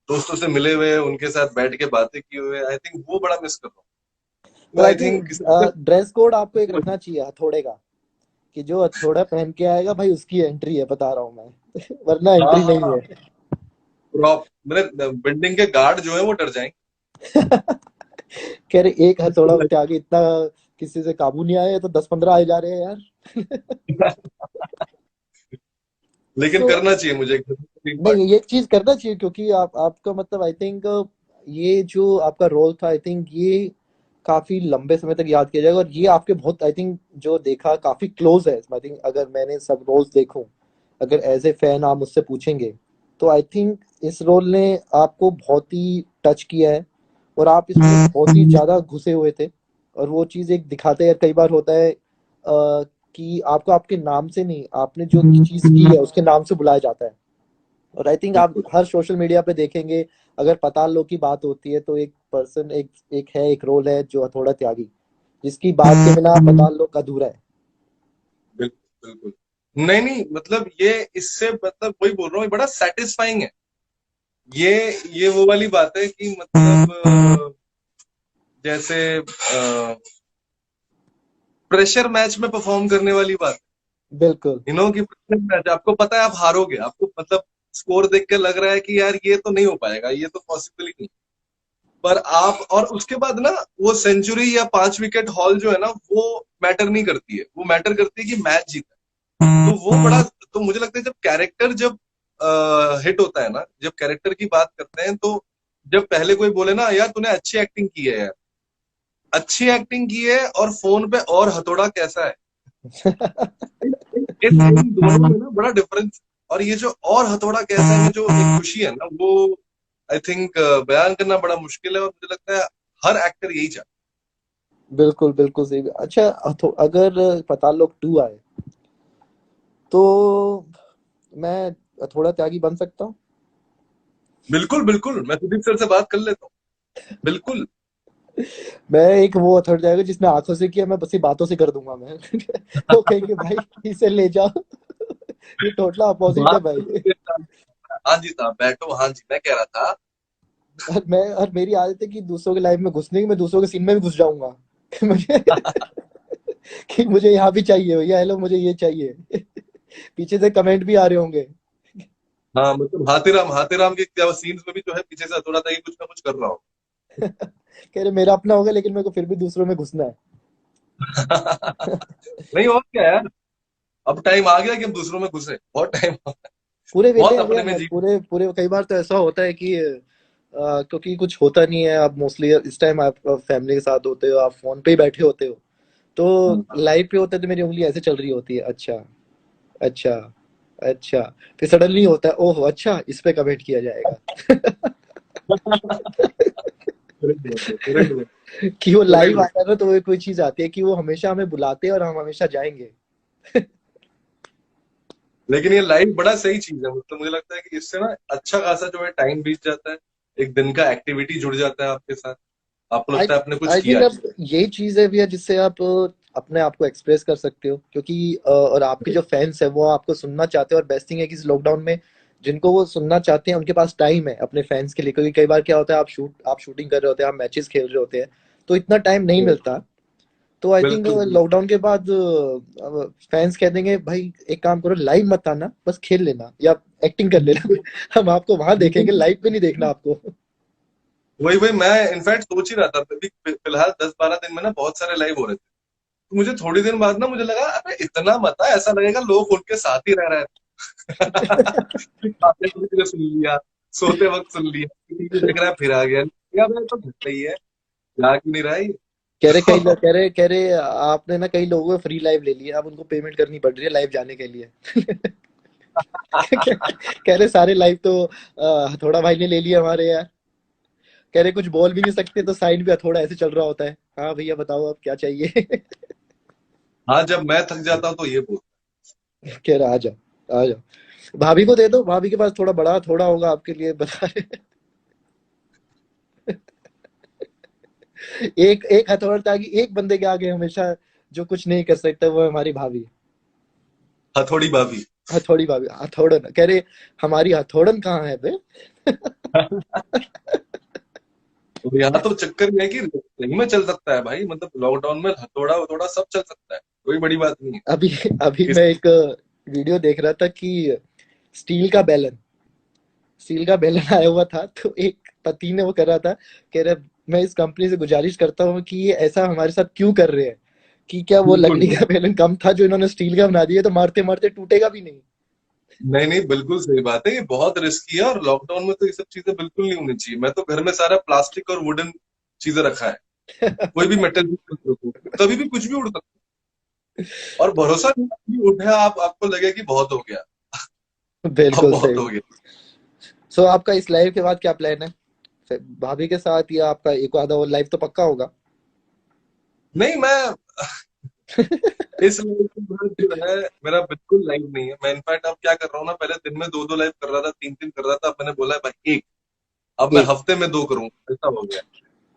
दोस्तों से मिले हुए, उनके साथ बैठ के बातें किए हुए, आई थिंक वो बड़ा मिस कर रहा हूँ। पर तो I I think think dress code आपको एक रखना चाहिए हथौड़े का, कि जो हथौड़ा पहन के आएगा भाई उसकी एंट्री है, बता रहा हूँ मैं। वरना हाँ एंट्री नहीं हाँ, है। प्रॉप मेरे बिल्डिंग के गार्ड जो है वो डर जाएंगे। कह रहे एक हथौड़ा के आगे इतना किसी से काबू नहीं आया, तो 10-15 आए जा रहे हैं यार। लेकिन सो करना चाहिए मुझे एक नहीं, पार्टी। ये चीज करना चाहिए, क्योंकि आप आपका मतलब आई थिंक ये जो आपका रोल था, आई थिंक ये काफी लंबे समय तक याद किया जाएगा, और ये आपके बहुत, आई थिंक जो देखा काफी क्लोज है। आई थिंक अगर मैंने सब रोल्स देखूं, अगर एज ए फैन आप मुझसे पूछेंगे, तो आई थिंक इस रोल ने आपको बहुत ही टच किया है, और आप इसमें बहुत ही ज्यादा घुसे हुए थे। और वो चीज एक दिखाते हैं, कई बार होता है कि आपको आपके नाम से नहीं, आपने जो चीज की है उसके नाम से बुलाया जाता है। और आई थिंक आप बिल्कुल हर सोशल मीडिया पे देखेंगे, अगर पाताल लोक की बात होती है तो एक पर्सन, एक रोल है जो हथौड़ा त्यागी, जिसकी बात के बिना पाताल लोक अधूरा है। बिल्कुल बिल्कुल। नहीं नहीं, मतलब ये इससे मतलब वही बोल रहा हूँ, ये बड़ा सेटिस्फाइंग है। ये ये वो वाली बात है कि मतलब जैसे प्रेशर मैच में परफॉर्म करने वाली बात, बिल्कुल। कि प्रेशर मैच आपको पता है आप हारोगे, आपको मतलब स्कोर देख के लग रहा है कि यार ये तो नहीं हो पाएगा, ये तो पॉसिबल ही नहीं। पर आप, और उसके बाद ना वो सेंचुरी या 5 विकेट हॉल जो है ना, वो मैटर नहीं करती है, वो मैटर करती है कि मैच जीता है। तो वो बड़ा, तो मुझे लगता है जब कैरेक्टर जब हिट होता है ना, जब कैरेक्टर की बात करते हैं, तो जब पहले कोई बोले ना यार तूने अच्छी एक्टिंग की है यार, अच्छी एक्टिंग की है और फोन पे और हथौड़ा कैसा है, इन दोनों में ना बड़ा डिफरेंस। और ये जो और हथौड़ा कैसा है में जो एक खुशी है ना, वो आई थिंक बयान करना बड़ा मुश्किल है, और मुझे लगता है हर एक्टर यही चाहता बिल्कुल बिल्कुल सही। अच्छा, अगर पाताल लोक 2 आए, तो मैं थोड़ा त्यागी बन सकता हूँ। है। बिल्कुल बिल्कुल, मैं सुदीप सर से बात कर लेता हूँ। बिल्कुल। मैं एक वो अथॉरिटी जाएगा जिसने आंखों से किया, मैं बस ये बातों से कर दूंगा मैं। वो कहेंगे भाई इसे ले जाओ। ये टोटल अपोजिट है बात भाई। करके, हाँ जी साहब बैठो, हाँ जी मैं कह रहा था। और मेरी आदत है कि दूसरों के लाइफ में घुसने की, मैं दूसरों के सीन में भी घुस जाऊंगा। मुझे कि मुझे यहाँ भी चाहिए भैया, हेलो मुझे ये चाहिए। पीछे से कमेंट भी आ रहे होंगे। हाँ मतलब हाथीराम के क्या सीन्स में भी जो है पीछे से थोड़ा था कि कुछ ना कुछ कर रहा हो। कह रहे मेरा अपना होगा, लेकिन मेरे को फिर भी दूसरों में घुसना है। नहीं और क्या यार, अब टाइम आ गया कि हम दूसरों में घुसे, बहुत टाइम, पूरे वेले बहुत हैं अपने भैया, में जी। पूरे पूरे। कई बार तो ऐसा होता है कि क्योंकि कुछ होता नहीं है, आप मोस्टली इस टाइम आप फैमिली के साथ होते हो, आप फोन पे ही बैठे होते हो, तो हाँ लाइव पे होता है तो मेरी उंगली ऐसे चल रही होती है, अच्छा, अच्छा, अच्छा। फिर सडनली होता है, ओह अच्छा, इस पे कमेंट किया जाएगा। करेक्ट कि वो लाइव करेक्ट। आता है ना, तो वो कोई चीज आती है कि वो हमेशा हमें बुलाते हैं और हम हमेशा जाएंगे। लेकिन ये लाइफ बड़ा सही चीज है, मतलब मुझे लगता है कि इससे ना अच्छा खासा जो है टाइम बीत जाता है, एक दिन का एक्टिविटी जुड़ जाता है आपके साथ, आपको आई लगता है आपने कुछ आई किया थिंक है। अब यही चीज है भैया जिससे आप अपने आप को एक्सप्रेस कर सकते हो, क्योंकि और आपके जो फैंस है वो आपको सुनना चाहते हैं। और बेस्ट थिंग है कि इस लॉकडाउन में जिनको वो सुनना चाहते हैं उनके पास टाइम है अपने फैंस के लिए, क्योंकि कई बार क्या होता है, आप शूटिंग कर रहे होते हैं, आप मैचेस खेल रहे होते हैं, तो इतना टाइम नहीं मिलता। तो आई थिंक बिल्कुल बिल्कुल। लॉकडाउन के बाद फैंस कह देंगे भाई एक काम करो, लाइव मत आना, बस खेल लेना या एक्टिंग कर लेना। हम आपको वहां देखेंगे, लाइव पे नहीं देखना आपको। वही वही मैं इनफैक्ट सोच ही रहा था, अभी फिलहाल 10-12 दिन में ना बहुत सारे लाइव हो रहे थे, तो मुझे थोड़ी देर बाद ना मुझे लगा अरे इतना मत आ, ऐसा लगेगा लोग उनके साथ ही रह रहे हैं। खाते वक्त किसी ने सुन लिया, सोते वक्त सुन लिया, टीवी देख रहा है फिर आ गया, या मैं तो घर पे ही है, जा क्यों नहीं रहा है ये। कह रहे कई लोग तो कह रहे आपने ना कई लोगों को फ्री लाइव ले लिया, अब उनको पेमेंट करनी पड़ रही है लाइव जाने के लिए। कह रहे सारे लाइव तो हथौड़ा भाई ने ले लिया हमारे यार। कह रहे कुछ बोल भी नहीं सकते, तो साइड पे हथौड़ा ऐसे चल रहा होता है, हाँ भैया बताओ अब क्या चाहिए। हाँ जब मैं थक जाता हूँ तो ये बोल। कह रहा आ जाओ आ जाओ, भाभी को दे दो, भाभी के पास थोड़ा बड़ा थोड़ा होगा आपके लिए, बता रहे। एक एक हथौड़ा ताकि एक बंदे के आगे हमेशा जो कुछ नहीं कर सकता वो हमारी भाभी। हथौड़ी भाभी। हथौड़ी भाभी, हथौड़न कह रहे, हमारी हथौड़न कहाँ है बे। तो यहाँ तो चक्कर ये है कि सही में चल सकता है भाई, मतलब लॉकडाउन में हथौड़ा वथौड़ा सब चल सकता है, कोई बड़ी बात नहीं है। अभी अभी किस मैं एक वीडियो देख रहा था कि स्टील का बैलन स्टील का बैलन आया हुआ था, तो एक पति ने वो कर रहा था, कह रहा मैं इस कंपनी से गुजारिश करता हूँ कि ये ऐसा हमारे साथ क्यों कर रहे हैं, कि क्या वो बिल्कुल लकड़ी का बैलन कम था जो इन्होंने स्टील का बना दिया, तो मारते मारते टूटेगा भी नहीं। नहीं नहीं, बिल्कुल सही बात है, ये बहुत रिस्की है, और लॉकडाउन में तो ये सब चीजें बिल्कुल नहीं होनी चाहिए। मैं तो घर में सारा प्लास्टिक और वुडन चीजें रखा है, कोई भी मेटल चीज मत रखो, कभी भी कुछ भी उड़ सकता है। और भरोसा नहीं, कभी उठा आप, आपको लगे कि बहुत हो गया, अब बिल्कुल बहुत सही। हो गया। सो आपका इस लाइफ के बाद क्या प्लान है? फिर भाभी के साथ, या आपका एक आधा और लाइफ तो पक्का होगा? नहीं, मैं इस लाइफ के बाद जो है मेरा बिल्कुल लाइफ नहीं है। मैं इनफैक्ट अब क्या कर रहा हूँ ना, पहले दिन में दो दो लाइफ कर रहा था, तीन तीन कर रहा था, अब मैंने बोला है भाई एक, अब मैं एक। हफ्ते में दो करूंगा, ऐसा हो गया।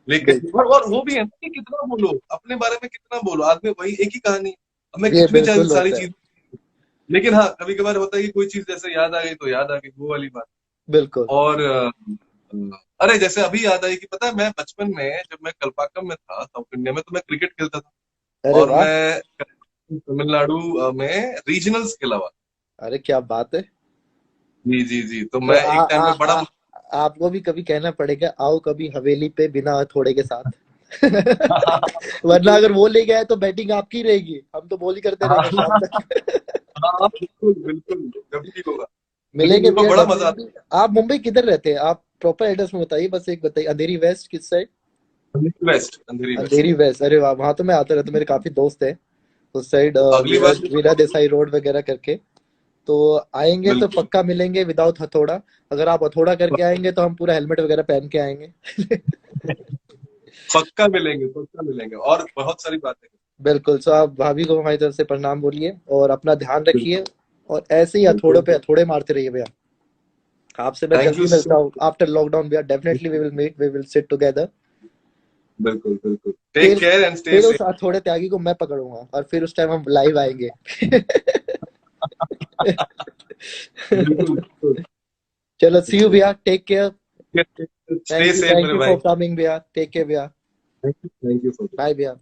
लेकिन बिल्कुल। और वो भी है ना कि कितना बोलो अपने बारे में, कितना बोलो, आदमी वही एक ही कहानी। अब मैं ये कितनी बिल्कुल सारी होता है। चीज, लेकिन हाँ कभी कभार होता है कि कोई चीज जैसे याद आ गई तो याद आ गई, वो वाली बात। बिल्कुल। और अरे जैसे अभी याद आई कि पता है, मैं बचपन में जब मैं कलपाकम में था साउथ इंडिया में, तो मैं क्रिकेट खेलता था। अरे और वाह। मैं तमिलनाडु में रीजनल्स खेला हुआ। अरे क्या बात है। जी जी जी, तो तो मैं एक टाइम में बड़ा आपको भी कभी कहना पड़ेगा, आओ कभी हवेली पे बिना हथौड़े के साथ। वरना अगर वो ले गया है तो बैटिंग आपकी रहेगी, हम तो बॉल ही करते रहेंगे शाम हाँ तक। बिल्कुल बिल्कुल, जब भी होगा। लेकिन मिलेंगे मेरे को भैया बड़ा मजा डेफिनेटली। आप मुंबई किधर रहते हैं? आप प्रॉपर एड्रेस में बताइए, बस एक बताइए, अंधेरी वेस्ट किस साइड? आता, वेस्ट, अंधेरी वेस्ट। अंधेरी वेस्ट, अरे वाह, वहां तो मैं आता रहता हूँ, मेरे काफी दोस्त हैं उस साइड, तो अगली वीरा बार से वीरा देसाई रोड वगैरह करके। तो आएंगे तो बिल्कुल पक्का मिलेंगे विदाउट हथौड़ा। अगर आप हथौड़ा करके आएंगे तो हम पूरा हेलमेट वगैरह पहन के आएंगे। पक्का मिलेंगे, पक्का मिलेंगे, और बहुत सारी बातें बिल्कुल। सो आप भाभी को हमारी तरफ से प्रणाम बोलिए और अपना ध्यान बिल्कुल रखिए। और ऐसे ही हथौड़ों बिल्कुल। पे हथौड़े मारते रहिए भैया। आपसे मैं थैंक जल्दी यू मिलता सो, हूँ आफ्टर लॉकडाउन भैया, definitely we will meet, we will sit together. बिल्कुल बिल्कुल, टेक फिर केयर एंड स्टे फिर उस सेफ। हथौड़े त्यागी को मैं पकड़ूंगा और फिर उस टाइम हम लाइव आएंगे। बिल्कुल बिल्कुल। चलो, सी यू भैया, take care. Stay safe thank मेरे यू भाई। फॉर कमिंग भैया, टेक केयर भैया। थैंक यू फॉर बाय भैया।